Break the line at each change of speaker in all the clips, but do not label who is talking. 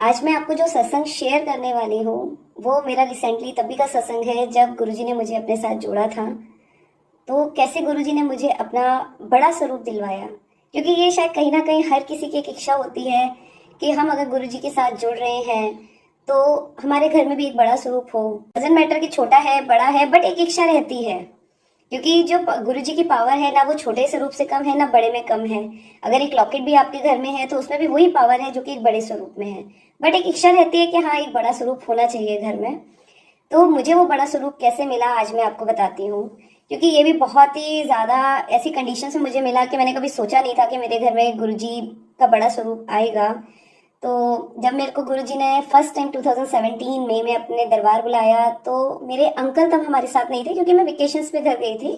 आज मैं आपको जो सत्संग शेयर करने वाली हूँ वो मेरा रिसेंटली तभी का सत्संग है जब गुरुजी ने मुझे अपने साथ जोड़ा था। तो कैसे गुरुजी ने मुझे अपना बड़ा स्वरूप दिलवाया, क्योंकि ये शायद कहीं ना कहीं हर किसी की एक इच्छा होती है कि हम अगर गुरुजी के साथ जुड़ रहे हैं तो हमारे घर में भी एक बड़ा स्वरूप हो। डजंट मैटर कि छोटा है बड़ा है, बट एक इच्छा रहती है, क्योंकि जो गुरुजी की पावर है ना वो छोटे स्वरूप से कम है ना बड़े में कम है। अगर एक लॉकेट भी आपके घर में है तो उसमें भी वही पावर है जो कि एक बड़े स्वरूप में है, बट एक इच्छा रहती है कि हाँ एक बड़ा स्वरूप होना चाहिए घर में। तो मुझे वो बड़ा स्वरूप कैसे मिला आज मैं आपको बताती हूँ, क्योंकि ये भी बहुत ही ज़्यादा ऐसी कंडीशन से मुझे मिला कि मैंने कभी सोचा नहीं था कि मेरे घर में गुरुजी का बड़ा स्वरूप आएगा। तो जब मेरे को गुरुजी ने फर्स्ट टाइम 2017 में अपने दरबार बुलाया तो मेरे अंकल तब हमारे साथ नहीं थे, क्योंकि मैं वेकेशंस पे घर गई थी।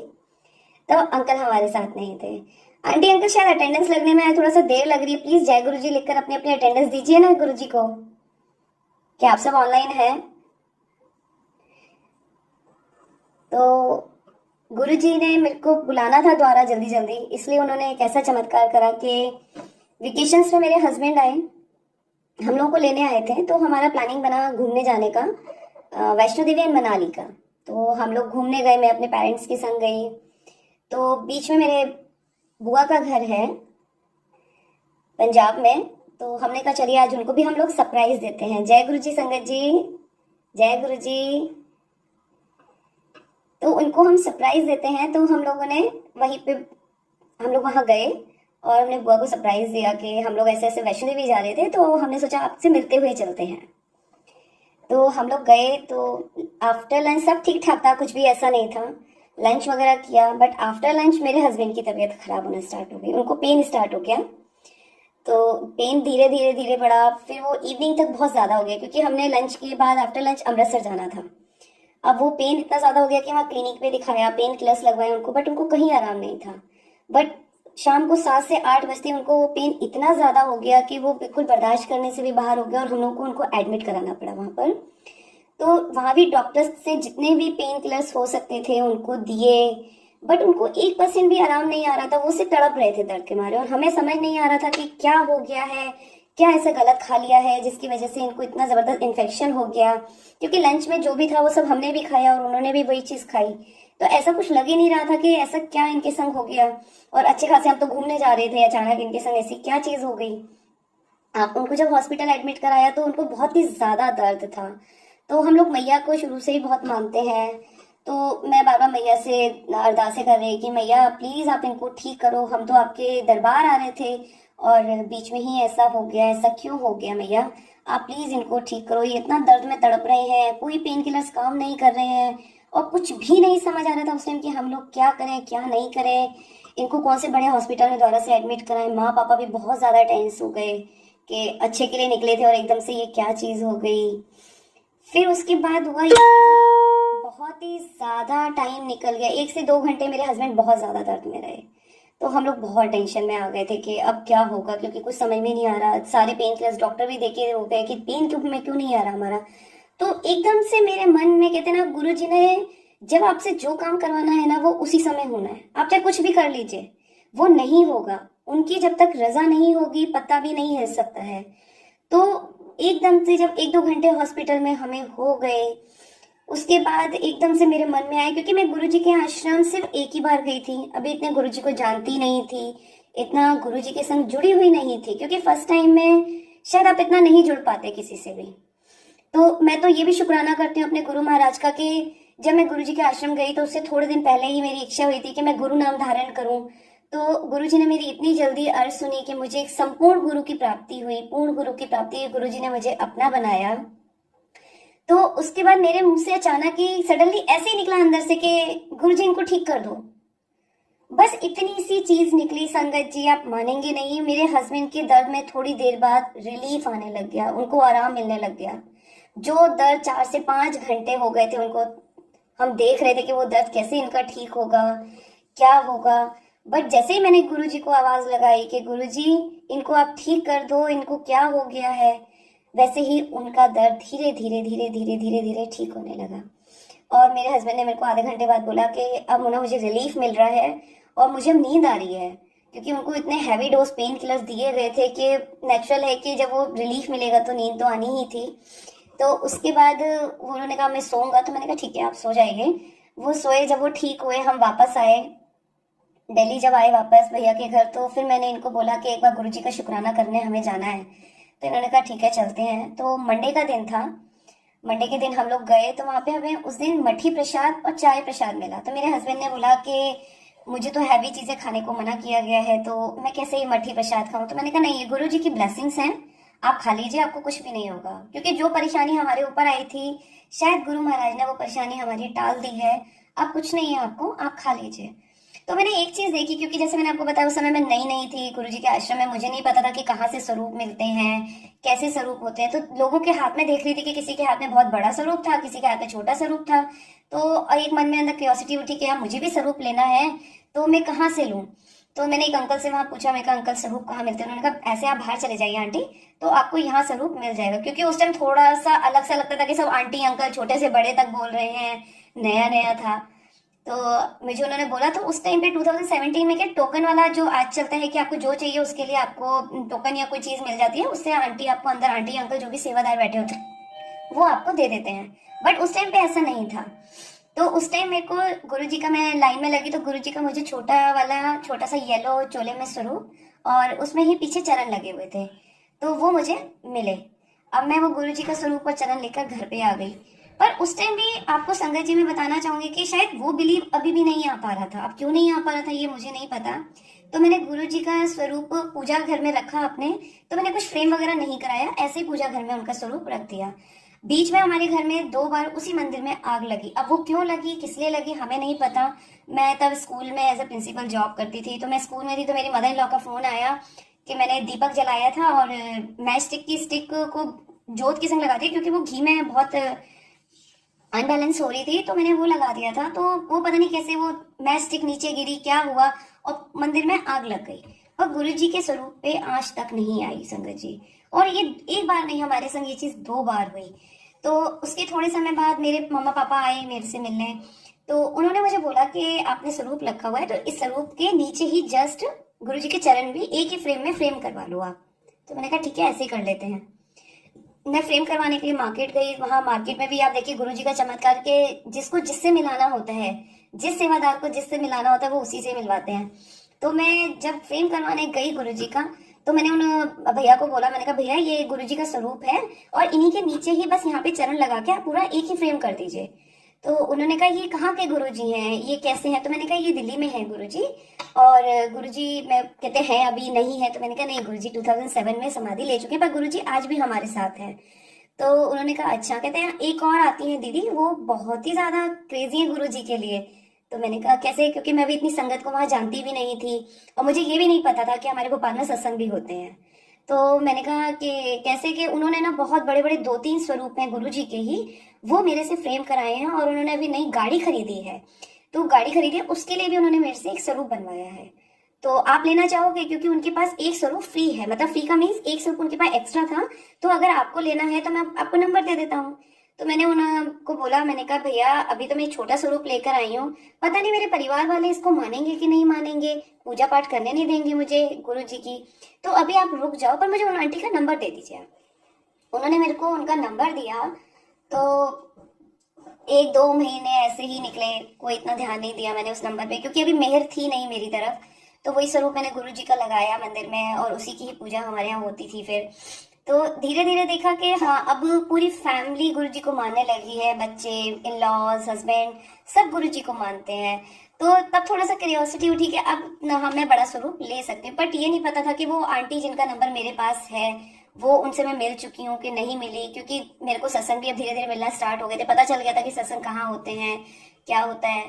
तब अंकल हमारे साथ नहीं थे। आंटी अंकल शायद अटेंडेंस लगने में थोड़ा सा देर लग रही है, प्लीज जय गुरुजी लिखकर अपनी अपनी अटेंडेंस दीजिए ना गुरुजी को। क्या आप सब ऑनलाइन हैं? तो गुरुजी ने मेरे को बुलाना था द्वारा जल्दी जल्दी, इसलिए उन्होंने एक ऐसा चमत्कार करा कि वेकेशंस में मेरे हस्बैंड आए, हम लोगों को लेने आए थे। तो हमारा प्लानिंग बना घूमने जाने का, वैष्णो देवी एंड मनाली का। तो हम लोग घूमने गए, मैं अपने पेरेंट्स के संग गई। तो बीच में मेरे बुआ का घर है पंजाब में, तो हमने कहा चलिए आज उनको भी हम लोग सरप्राइज देते हैं। जय गुरु जी संगत जी, जय गुरु जी। तो उनको हम सरप्राइज देते हैं। तो हम लोगों ने वहीं पे हम लोग वहाँ गए और हमने बुआ को सरप्राइज दिया कि हम लोग ऐसे ऐसे वैष्णो देवी जा रहे थे, तो हमने सोचा आपसे मिलते हुए चलते हैं। तो हम लोग गए, तो आफ्टर लंच सब ठीक ठाक था, कुछ भी ऐसा नहीं था। लंच वगैरह किया, बट आफ्टर लंच मेरे हस्बैंड की तबीयत खराब होना स्टार्ट हो गई, उनको पेन स्टार्ट हो गया। तो पेन धीरे धीरे धीरे बढ़ा, फिर वो इवनिंग तक बहुत ज़्यादा हो गया, क्योंकि हमने लंच के बाद आफ्टर लंच अमृतसर जाना था। अब वो पेन इतना ज़्यादा हो गया कि वहाँ क्लिनिक पे दिखाया, पेन किलर्स लगवाए उनको, बट उनको कहीं आराम नहीं था। बट शाम को 7 से 8 बजते उनको वो पेन इतना ज़्यादा हो गया कि वो बिल्कुल बर्दाश्त करने से भी बाहर हो गया और हम लोग को उनको एडमिट कराना पड़ा वहाँ पर। तो वहाँ भी डॉक्टर्स से जितने भी पेन किलर्स हो सकते थे उनको दिए, बट उनको 1% भी आराम नहीं आ रहा था, वो सिर्फ तड़प रहे थे दर्द के मारे। और हमें समझ नहीं आ रहा था कि क्या हो गया है, क्या ऐसा गलत खा लिया है जिसकी वजह से इनको इतना ज़बरदस्त इन्फेक्शन हो गया। क्योंकि लंच में जो भी था वो सब हमने भी खाया और उन्होंने भी वही चीज़ खाई। तो ऐसा कुछ लग ही नहीं रहा था कि ऐसा क्या इनके संग हो गया। और अच्छे खासे हम तो घूमने जा रहे थे, अचानक इनके संग ऐसी क्या चीज़ हो गई। आप उनको जब हॉस्पिटल एडमिट कराया तो उनको बहुत ही ज़्यादा दर्द था। तो हम लोग मैया को शुरू से ही बहुत मानते हैं। तो मैं बार बार मैया से अरदासें कर रही कि मैया प्लीज़ आप इनको ठीक करो, हम तो आपके दरबार आ रहे थे और बीच में ही ऐसा हो गया, ऐसा क्यों हो गया मैया, आप प्लीज़ इनको ठीक करो, ये इतना दर्द में तड़प रहे हैं, कोई पेन किलर्स काम नहीं कर रहे हैं। और कुछ भी नहीं समझ आ रहा था उस टाइम कि हम लोग क्या करें क्या नहीं करें, इनको कौन से बड़े हॉस्पिटल में दोबारा से एडमिट कराएं। माँ पापा भी बहुत ज़्यादा टेंस हो गए कि अच्छे के लिए निकले थे और एकदम से ये क्या चीज़ हो गई। फिर उसके बाद हुआ ये, बहुत ही ज़्यादा टाइम निकल गया, 1 से 2 घंटे मेरे हस्बैंड बहुत ज़्यादा दर्द में रहे। तो हम लोग बहुत टेंशन में आ गए थे कि अब क्या होगा, क्योंकि कुछ समझ में नहीं आ रहा। सारे पेन किलर्स डॉक्टर भी देखे हो गए कि पेन क्यों नहीं आ रहा हमारा। तो एकदम से मेरे मन में कहते ना, गुरु जी ने जब आपसे जो काम करवाना है ना वो उसी समय होना है, आप चाहे कुछ भी कर लीजिए वो नहीं होगा। उनकी जब तक रजा नहीं होगी पत्ता भी नहीं हिल सकता है। तो एकदम से जब 1-2 घंटे हॉस्पिटल में हमें हो गए, उसके बाद एकदम से मेरे मन में आया, क्योंकि मैं गुरुजी के आश्रम सिर्फ एक ही बार गई थी, अभी इतने गुरुजी को जानती नहीं थी, इतना गुरुजी के संग जुड़ी हुई नहीं थी, क्योंकि फर्स्ट टाइम में शायद आप इतना नहीं जुड़ पाते किसी से भी। तो मैं तो ये भी शुक्राना करती हूँ अपने गुरु महाराज का कि जब मैं गुरुजी के आश्रम गई तो उससे थोड़े दिन पहले ही मेरी इच्छा हुई थी कि मैं गुरु नाम धारण करूं। तो गुरुजी ने मेरी इतनी जल्दी अर्ज सुनी कि मुझे एक संपूर्ण गुरु की प्राप्ति हुई, पूर्ण गुरु की प्राप्ति हुई, गुरुजी ने मुझे अपना बनाया। तो उसके बाद मेरे मुंह से अचानक ही सडनली ऐसे ही निकला अंदर से कि गुरुजी इनको ठीक कर दो। बस इतनी सी चीज निकली संगत जी, आप मानेंगे नहीं, मेरे हस्बैंड के दर्द में थोड़ी देर बाद रिलीफ आने लग गया, उनको आराम मिलने लग गया। जो दर्द 4 से 5 घंटे हो गए थे उनको, हम देख रहे थे कि वो दर्द कैसे इनका ठीक होगा, क्या होगा। बट जैसे ही मैंने गुरुजी को आवाज लगाई कि गुरुजी इनको आप ठीक कर दो, इनको क्या हो गया है, वैसे ही उनका दर्द धीरे धीरे धीरे धीरे धीरे धीरे ठीक होने लगा। और मेरे हस्बैंड ने मेरे को आधे घंटे बाद बोला कि अब मुना मुझे रिलीफ मिल रहा है और मुझे अब नींद आ रही है, क्योंकि उनको इतने हैवी डोज पेन किलर्स दिए गए थे कि नेचुरल है कि जब वो रिलीफ मिलेगा तो नींद तो आनी ही थी। तो उसके बाद उन्होंने कहा मैं सोऊंगा, तो मैंने कहा ठीक है आप सो जाइए। वो सोए, जब वो ठीक हुए हम वापस आए दिल्ली। जब आए वापस भैया के घर, तो फिर मैंने इनको बोला कि एक बार गुरुजी का शुक्राना करने हमें जाना है। तो इन्होंने कहा ठीक है चलते हैं। तो मंडे का दिन था, मंडे के दिन हम लोग गए, तो वहां पे हमें उस दिन मठी प्रसाद और चाय प्रसाद मिला। तो मेरे हस्बैंड ने बोला कि मुझे तो हैवी चीजें खाने को मना किया गया है, तो मैं कैसे ये मठी प्रसाद खाऊं। तो मैंने कहा नहीं, ये गुरु जी की ब्लेसिंग्स हैं, आप खा लीजिए, आपको कुछ भी नहीं होगा। क्योंकि जो परेशानी हमारे ऊपर आई थी, शायद गुरु महाराज ने वो परेशानी हमारी टाल दी है। अब कुछ नहीं है आपको, आप खा लीजिए। तो मैंने एक चीज देखी, क्योंकि जैसे मैंने आपको बताया उस समय मैं नई नई थी गुरु जी के आश्रम में, मुझे नहीं पता था कि कहाँ से स्वरूप मिलते हैं, कैसे स्वरूप होते हैं। तो लोगों के हाथ में देख रही थी कि किसी के हाथ में बहुत बड़ा स्वरूप था, किसी के हाथ में छोटा स्वरूप था। तो एक मन में अंदर क्यूरियोसिटी उठी कि यार मुझे भी स्वरूप लेना है, तो मैं कहाँ से लूँ। तो मैंने एक अंकल से वहां पूछा, मैं कहा अंकल स्वरूप कहाँ मिलते हैं। उन्होंने कहा ऐसे आप बाहर चले जाइए आंटी, तो आपको यहाँ स्वरूप मिल जाएगा। क्योंकि उस टाइम थोड़ा सा अलग सा लगता था कि सब आंटी अंकल छोटे से बड़े तक बोल रहे हैं, नया नया था। तो मुझे उन्होंने बोला, तो उस टाइम पे 2017 में क्या टोकन वाला जो आज चलता है कि आपको जो चाहिए उसके लिए आपको टोकन या कोई चीज मिल जाती है, उससे आंटी आपको अंदर, आंटी अंकल जो भी सेवादार बैठे होते हैं वो आपको दे देते हैं। बट उस टाइम पे ऐसा नहीं था। तो उस टाइम मेरे को गुरुजी का, मैं लाइन में लगी तो गुरुजी का मुझे छोटा सा येलो चोले में स्वरूप और उसमें ही पीछे चरण लगे हुए थे, तो वो मुझे मिले। अब मैं वो गुरुजी का स्वरूप और चरण लेकर घर पे आ गई। पर उस टाइम भी आपको संगत जी मैं बताना चाहूंगी कि शायद वो बिलीव अभी भी नहीं आ पा रहा था। अब क्यों नहीं आ पा रहा था ये मुझे नहीं पता। तो मैंने गुरु जी का स्वरूप पूजा घर में रखा अपने। तो मैंने कुछ फ्रेम वगैरह नहीं कराया, ऐसे ही पूजा घर में उनका स्वरूप रख दिया। बीच में हमारे घर में 2 बार उसी मंदिर में आग लगी। अब वो क्यों लगी, किस लिए लगी, हमें नहीं पता। मैं तब स्कूल में एज ए प्रिंसिपल जॉब करती थी, तो मैं स्कूल में थी, तो मेरी मदर इन लॉ का फोन आया कि मैंने दीपक जलाया था और मैच स्टिक की स्टिक को जोत की संग लगा दी, क्योंकि वो घी में बहुत अनबैलेंस हो रही थी, तो मैंने वो लगा दिया था। तो वो पता नहीं कैसे वो मैच स्टिक नीचे गिरी, क्या हुआ, और मंदिर में आग लग गई। और गुरु जी के स्वरूप पे आज तक नहीं आई संगत जी। और ये एक बार नहीं, हमारे संग ये चीज 2 बार हुई। तो उसके थोड़े समय बाद मेरे मम्मा पापा आए मेरे से मिलने। तो उन्होंने मुझे बोला कि आपने स्वरूप रखा हुआ है, तो इस स्वरूप के नीचे ही जस्ट गुरु जी के चरण भी एक ही फ्रेम में फ्रेम करवा लो आप। तो मैंने कहा ठीक है ऐसे ही कर लेते हैं। मैं फ्रेम करवाने के लिए मार्केट गई। वहां मार्केट में भी आप देखिए गुरुजी का चमत्कार के जिसको जिससे मिलाना होता है, जिस सेवादार को जिससे मिलाना होता है वो उसी से मिलवाते हैं। तो मैं जब फ्रेम करवाने गई गुरुजी का, तो मैंने उन भैया को बोला, मैंने कहा भैया ये गुरुजी का स्वरूप है और इन्हीं के नीचे ही बस यहाँ पे चरण लगा के आप पूरा एक ही फ्रेम कर दीजिए। तो उन्होंने कहा ये कहाँ के गुरुजी हैं, ये कैसे हैं। तो मैंने कहा ये दिल्ली में है गुरुजी। और गुरुजी मैं कहते हैं अभी नहीं है। तो मैंने कहा नहीं, गुरुजी 2007 में समाधि ले चुके हैं, पर गुरुजी आज भी हमारे साथ हैं। तो उन्होंने कहा अच्छा। कहते हैं एक और आती है दीदी, वो बहुत ही ज्यादा क्रेजी है गुरुजी के लिए। तो मैंने कहा कैसे, क्योंकि मैं भी इतनी संगत को वहां जानती भी नहीं थी और मुझे ये भी नहीं पता था कि हमारे भोपाल में सत्संग भी होते हैं। तो मैंने कहा कि कैसे, कि उन्होंने ना बहुत बड़े बड़े 2-3 स्वरूप हैं गुरु जी के ही, वो मेरे से फ्रेम कराए हैं। और उन्होंने अभी नई गाड़ी खरीदी है, तो गाड़ी खरीदी है उसके लिए भी उन्होंने मेरे से एक स्वरूप बनवाया है। तो आप लेना चाहोगे, क्योंकि उनके पास एक स्वरूप फ्री है, मतलब फ्री का मीन्स एक स्वरूप उनके पास एक्स्ट्रा था। तो अगर आपको लेना है तो मैं आपको नंबर दे देता हूँ। तो मैंने उनको बोला, मैंने कहा भैया अभी तो मैं एक छोटा स्वरूप लेकर आई हूँ, पता नहीं मेरे परिवार वाले इसको मानेंगे कि नहीं मानेंगे, पूजा पाठ करने नहीं देंगे मुझे गुरु जी की। तो अभी आप रुक जाओ, पर मुझे उन आंटी का नंबर दे दीजिए आप। उन्होंने मेरे को उनका नंबर दिया। तो 1-2 महीने ऐसे ही निकले, कोई इतना ध्यान नहीं दिया मैंने उस नंबर पे, क्योंकि अभी मेहर थी नहीं मेरी तरफ। तो वही स्वरूप मैंने गुरु जी का लगाया मंदिर में और उसी की ही पूजा हमारे यहाँ होती थी। फिर तो धीरे धीरे देखा कि हाँ अब पूरी फैमिली गुरु जी को मानने लगी है, बच्चे, इन लॉज, हस्बैंड, सब गुरु जी को मानते हैं। तो तब थोड़ा सा क्यूरियोसिटी उठी कि अब ना मैं बड़ा स्वरूप ले सकती हूँ। बट ये नहीं पता था कि वो आंटी जिनका नंबर मेरे पास है वो उनसे मैं मिल चुकी हूँ कि नहीं मिली, क्योंकि मेरे को सत्संग भी अब धीरे धीरे मिलना स्टार्ट हो गए थे, पता चल गया था कि सत्संग कहाँ होते हैं, क्या होता है।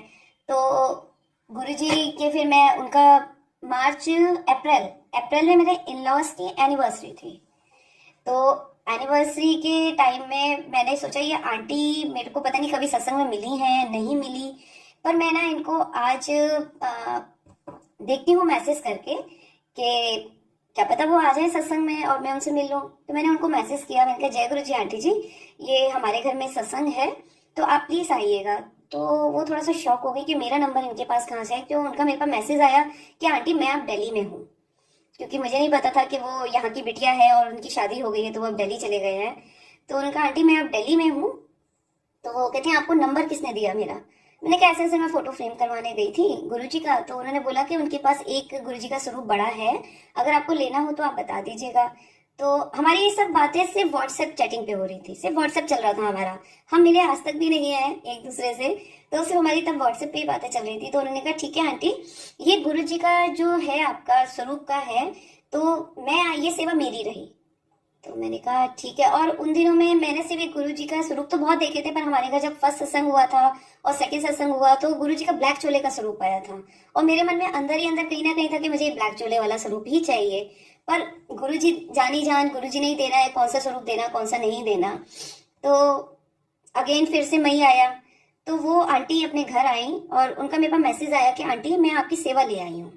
तो गुरुजी के फिर मैं उनका अप्रैल में मेरे इन लॉज की एनिवर्सरी थी। तो एनिवर्सरी के टाइम में मैंने सोचा ये आंटी मेरे को पता नहीं कभी सत्संग में मिली हैं नहीं मिली, पर मैं ना इनको आज देखती हूँ मैसेज करके कि क्या पता वो आ जाए सत्संग में और मैं उनसे मिल लूँ। तो मैंने उनको मैसेज किया, मैंने कहा जय गुरु जी आंटी जी, ये हमारे घर में सत्संग है तो आप प्लीज आइएगा। तो वो थोड़ा सा शॉक हो गई कि मेरा नंबर इनके पास कहाँ से है। तो उनका मेरे पास मैसेज आया कि आंटी मैं अब दिल्ली में हूँ, क्योंकि मुझे नहीं पता था कि वो यहाँ की बिटिया है और उनकी शादी हो गई है तो वो अब दिल्ली चले गए हैं। तो उन्होंने कहा आंटी मैं अब दिल्ली में हूँ। तो वो कहती हैं आपको नंबर किसने दिया मेरा। मैंने कहा ऐसे ऐसे मैं फोटो फ्रेम करवाने गई थी गुरुजी का, तो उन्होंने बोला कि उनके पास एक गुरुजी का स्वरूप बड़ा है, अगर आपको लेना हो तो आप बता दीजिएगा। तो हमारी ये सब बातें सिर्फ व्हाट्सएप चैटिंग पे हो रही थी, सिर्फ व्हाट्सएप चल रहा था हमारा, हम मिले आज तक भी नहीं है एक दूसरे से। तो सिर्फ हमारी तब व्हाट्सएप पे ही बातें चल रही थी। तो उन्होंने कहा ठीक है आंटी, ये गुरुजी का जो है आपका स्वरूप का है, तो मैं ये सेवा मेरी रही। तो मैंने कहा ठीक है। और उन दिनों में मैंने सिर्फ एक गुरु जी का स्वरूप तो बहुत देखे थे, पर हमारे घर जब फर्स्ट सत्संग हुआ था और सेकंड सत्संग हुआ तो गुरु जी का ब्लैक चोले का स्वरूप आया था, और मेरे मन में अंदर ही अंदर कहीं ना कहीं था कि मुझे ब्लैक चोले वाला स्वरूप ही चाहिए। पर गुरु जी जानी जान, गुरु जी ने ही देना है कौन सा स्वरूप देना कौन सा नहीं देना। तो अगेन फिर से मई आया, तो वो आंटी अपने घर आई और उनका मेरे पास मैसेज आया कि आंटी मैं आपकी सेवा ले आई हूँ।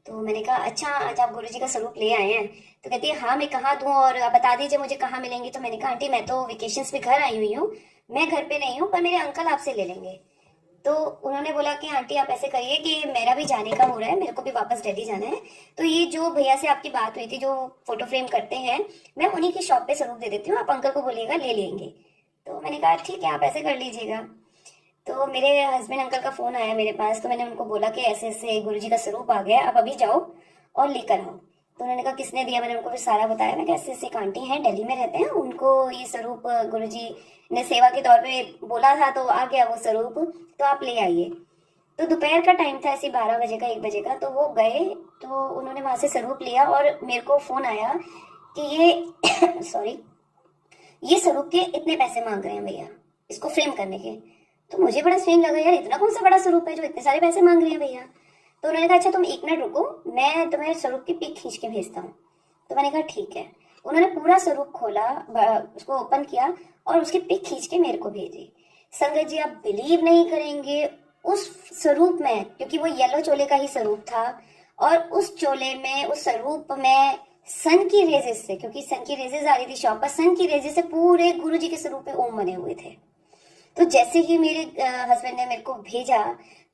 तो मैंने कहा अच्छा आज आप गुरुजी का स्वरूप ले आए हैं। तो कहती है हाँ मैं कहाँ दूँ और आप बता दीजिए मुझे कहाँ मिलेंगे। तो मैंने कहा आंटी मैं तो वेकेशंस पे घर आई हुई हूँ, मैं घर पे नहीं हूँ, पर मेरे अंकल आपसे ले लेंगे। तो उन्होंने बोला कि आंटी आप ऐसे करिए कि मेरा भी जाने का हो रहा है, मेरे को भी वापस दिल्ली जाना है, तो ये जो भैया से आपकी बात हुई थी जो फोटो फ्रेम करते हैं, मैं उन्हीं की शॉप पे स्वरूप दे देती हूँ, आप अंकल को बोलिएगा ले लेंगे। तो मैंने कहा ठीक है आप ऐसे कर लीजिएगा। तो मेरे हस्बैंड अंकल का फोन आया मेरे पास, तो मैंने उनको बोला कि ऐसे ऐसे गुरुजी का स्वरूप आ गया, आप अभी जाओ और लेकर आओ। तो उन्होंने कहा किसने दिया, मैंने उनको फिर सारा बताया। मैं कैसे ऐसे एक आंटी हैं दिल्ली में रहते हैं, उनको ये स्वरूप गुरुजी ने सेवा के तौर पे बोला था, तो आ गया वो स्वरूप, तो आप ले आइए। तो दोपहर का टाइम था, ऐसे 12 बजे का 1 बजे का। तो वो गए, तो उन्होंने वहां से स्वरूप लिया और मेरे को फोन आया कि ये सॉरी ये स्वरूप के इतने पैसे मांग रहे हैं भैया इसको फ्रेम करने के। तो मुझे बड़ा स्ट्रेंज लगा, यार इतना कौन सा बड़ा स्वरूप है जो इतने सारे पैसे मांग रहे हैं भैया। तो उन्होंने कहा अच्छा तुम 1 मिनट रुको, मैं तुम्हें स्वरूप की पिक खींच के भेजता हूँ। तो मैंने कहा ठीक है। उन्होंने पूरा स्वरूप खोला, उसको ओपन किया और उसकी पिक खींच के मेरे को भेजी। संगत जी आप बिलीव नहीं करेंगे, उस स्वरूप में, क्योंकि वो येलो चोले का ही स्वरूप था, और उस चोले में उस स्वरूप में सन की रेजेस से, क्योंकि सन की रेजेस आ रही थी शॉप पर, सन की रेजेस से पूरे गुरु जी के स्वरूप पे ओम बने हुए थे। तो जैसे ही मेरे हस्बैंड ने मेरे को भेजा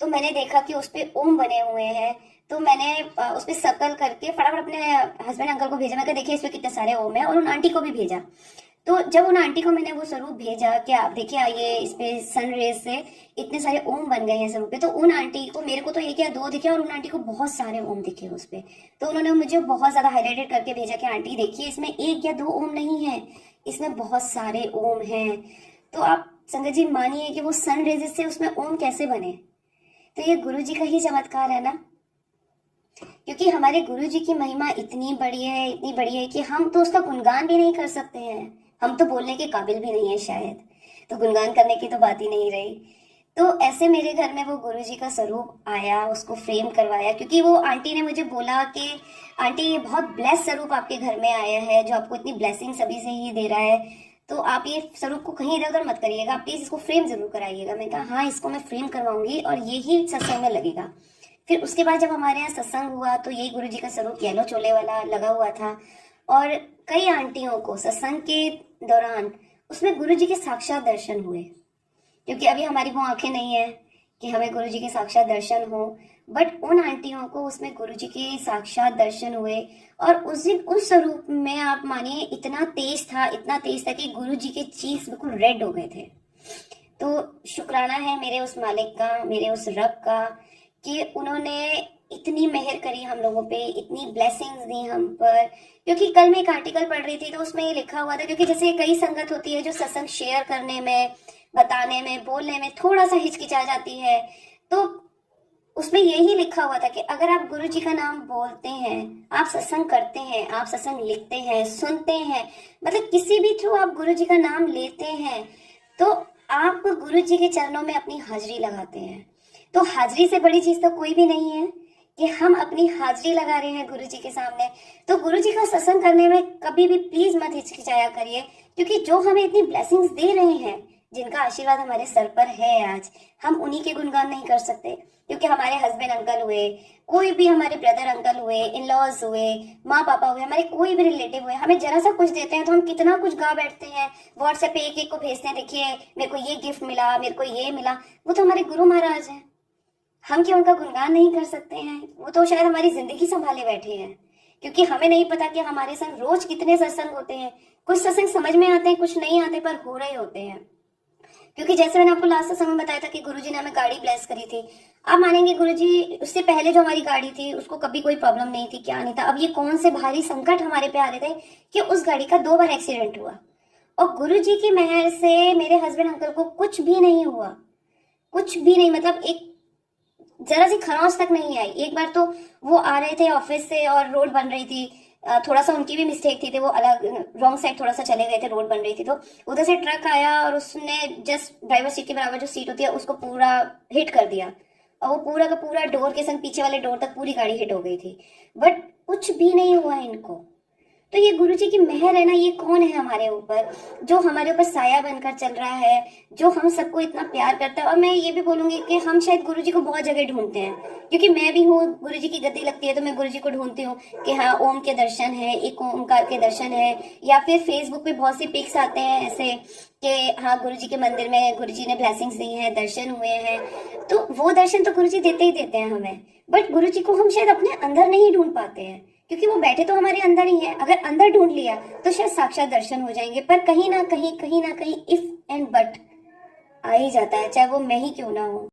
तो मैंने देखा कि उस पे ओम बने हुए हैं। तो मैंने उस पे सर्कल करके फटाफट अपने हस्बैंड अंकल को भेजा। मैं कहा देखिए इस पे कितने सारे ओम है, और उन आंटी को भी भेजा। तो जब उन आंटी को मैंने वो स्वरूप भेजा कि आप देखिए ये इस पे सन रेज से इतने सारे ओम बन गए हैं स्वरूप पे, तो उन आंटी को, मेरे को तो 1 या 2 दिखे और उन आंटी को बहुत सारे ओम दिखे उस पे। तो उन्होंने मुझे बहुत ज्यादा हाईलाइटेड करके भेजा कि आंटी देखिए इसमें 1 या 2 ओम नहीं है, इसमें बहुत सारे ओम हैं। तो आप संगत जी मानिए कि वो सन रेजेस से उसमें ओम कैसे बने। तो ये गुरु जी का ही चमत्कार है ना, क्योंकि हमारे गुरु जी की महिमा इतनी बड़ी है, इतनी बड़ी है कि हम तो उसका गुणगान भी नहीं कर सकते हैं, हम तो बोलने के काबिल भी नहीं है शायद, तो गुणगान करने की तो बात ही नहीं रही। तो ऐसे मेरे घर में वो गुरु जी का स्वरूप आया, उसको फ्रेम करवाया, क्योंकि वो आंटी ने मुझे बोला कि आंटी ये बहुत ब्लेस स्वरूप आपके घर में आया है जो आपको इतनी ब्लेसिंग सभी से ही दे रहा है, तो आप ये स्वरूप को कहीं इधर उधर मत करिएगा, आप प्लीज इसको फ्रेम जरूर कराइएगा। मैं कहा हाँ इसको मैं फ्रेम करवाऊंगी और यही सत्संग में लगेगा। फिर उसके बाद जब हमारे यहाँ सत्संग हुआ तो यही गुरु जी का स्वरूप येलो चोले वाला लगा हुआ था, और कई आंटियों को सत्संग के दौरान उसमें गुरु जी के साक्षात दर्शन हुए। क्योंकि अभी हमारी वो आंखें नहीं है कि हमें गुरु जी के साक्षात दर्शन हो, बट उन आंटियों को उसमें गुरु जी के साक्षात दर्शन हुए। और उस दिन उस स्वरूप में आप मानिए इतना तेज था, इतना तेज था कि गुरु जी के चीज बिल्कुल रेड हो गए थे। तो शुक्राना है मेरे उस मालिक का, मेरे उस रब का, कि उन्होंने इतनी मेहर करी हम लोगों पे, इतनी ब्लेसिंग्स दी हम पर। क्योंकि कल मैं एक आर्टिकल पढ़ रही थी तो उसमें ये लिखा हुआ था, क्योंकि जैसे कई संगत होती है जो सत्संग शेयर करने में, बताने में, बोलने में थोड़ा सा हिचकिचा जाती है, तो उसमें यही लिखा हुआ था कि अगर आप गुरु जी का नाम बोलते हैं, आप सत्संग करते हैं, आप सत्संग लिखते हैं, सुनते हैं, मतलब किसी भी थ्रू आप गुरु जी का नाम लेते हैं, तो आप गुरु जी के चरणों में अपनी हाजिरी लगाते हैं। तो हाजिरी से बड़ी चीज तो कोई भी नहीं है कि हम अपनी हाजिरी लगा रहे हैं गुरु जी के सामने। तो गुरु जी का सत्संग करने में कभी भी प्लीज मत हिचकिचाया करिए, क्योंकि जो हमें इतनी ब्लेसिंग्स दे रहे हैं, जिनका आशीर्वाद हमारे सर पर है आज, हम उन्हीं के गुणगान नहीं कर सकते? क्योंकि हमारे हस्बैंड अंकल हुए, कोई भी हमारे ब्रदर अंकल हुए, इन लॉज हुए, माँ पापा हुए, हमारे कोई भी रिलेटिव हुए, हमें जरा सा कुछ देते हैं तो हम कितना कुछ गा बैठते हैं, व्हाट्सएप पे एक एक को भेजते हैं, देखिए मेरे को ये गिफ्ट मिला, मेरे को ये मिला। वो तो हमारे गुरु महाराज हैं, हम क्यों उनका गुणगान नहीं कर सकते हैं? वो तो शायद हमारी जिंदगी संभाले बैठे हैं। क्योंकि हमें नहीं पता कि हमारे संग रोज कितने सत्संग होते हैं, कुछ सत्संग समझ में आते हैं, कुछ नहीं आते, पर हो रहे होते हैं। क्योंकि जैसे मैंने आपको लास्ट सत्संग में बताया था कि गुरुजी ने हमें गाड़ी ब्लेस करी थी। आप मानेंगे गुरुजी उससे पहले जो हमारी गाड़ी थी उसको कभी कोई प्रॉब्लम नहीं थी, क्या नहीं था। अब ये कौन से भारी संकट हमारे पे आ रहे थे कि उस गाड़ी का 2 बार एक्सीडेंट हुआ, और गुरुजी की मेहर से मेरे हस्बैंड अंकल को कुछ भी नहीं हुआ, कुछ भी नहीं, मतलब एक जरा सी खराश तक नहीं आई। एक बार तो वो आ रहे थे ऑफिस से और रोड बन रही थी, थोड़ा सा उनकी भी मिस्टेक थी, वो अलग रॉन्ग साइड थोड़ा सा चले गए थे, रोड बन रही थी, तो उधर से ट्रक आया और उसने जस्ट ड्राइवर सीट के बराबर जो सीट होती है उसको पूरा हिट कर दिया, और वो पूरा का पूरा डोर के संग पीछे वाले डोर तक पूरी गाड़ी हिट हो गई थी, बट कुछ भी नहीं हुआ इनको। तो ये गुरुजी की मेहर है ना। ये कौन है हमारे ऊपर, जो हमारे ऊपर साया बनकर चल रहा है, जो हम सबको इतना प्यार करता है। और मैं ये भी बोलूंगी कि हम शायद गुरुजी को बहुत जगह ढूंढते हैं, क्योंकि मैं भी हूँ, गुरुजी की गद्दी लगती है तो मैं गुरुजी को ढूंढती हूँ कि हाँ ओम के दर्शन है, एक ओमकार के दर्शन है, या फिर फेसबुक पे बहुत सी पिक्स आते हैं ऐसे कि हाँ गुरुजी के मंदिर में गुरुजी ने ब्लेसिंग्स दी हैं, दर्शन हुए हैं। तो वो दर्शन तो गुरुजी देते ही देते हैं हमें, बट गुरुजी को हम शायद अपने अंदर नहीं ढूंढ पाते हैं, क्योंकि वो बैठे तो हमारे अंदर ही है। अगर अंदर ढूंढ लिया तो शायद साक्षात दर्शन हो जाएंगे, पर कहीं ना कहीं इफ एंड बट आ ही जाता है, चाहे वो मैं ही क्यों ना हूं।